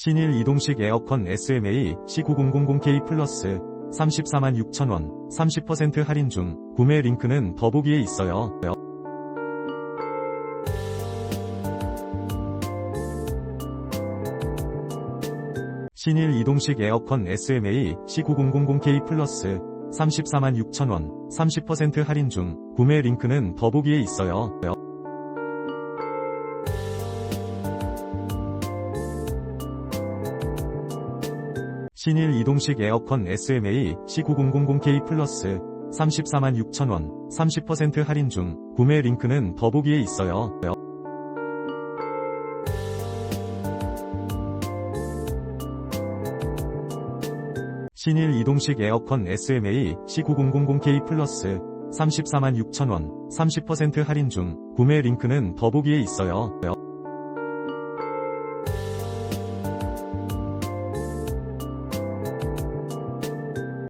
신일 이동식 에어컨 Sma-C9000K 플러스 346,000원 30% 할인 중. 구매 링크는 더보기에 있어요. 신일 이동식 에어컨 Sma-C9000K 플러스 346,000원 30% 할인 중. 구매 링크는 더보기에 있어요. 신일 이동식 에어컨 Sma-C9000K 플러스 346,000원 30% 할인 중. 구매 링크는 더보기에 있어요. 신일 이동식 에어컨 Sma-C9000K 플러스 346,000원 30% 할인 중. 구매 링크는 더보기에 있어요.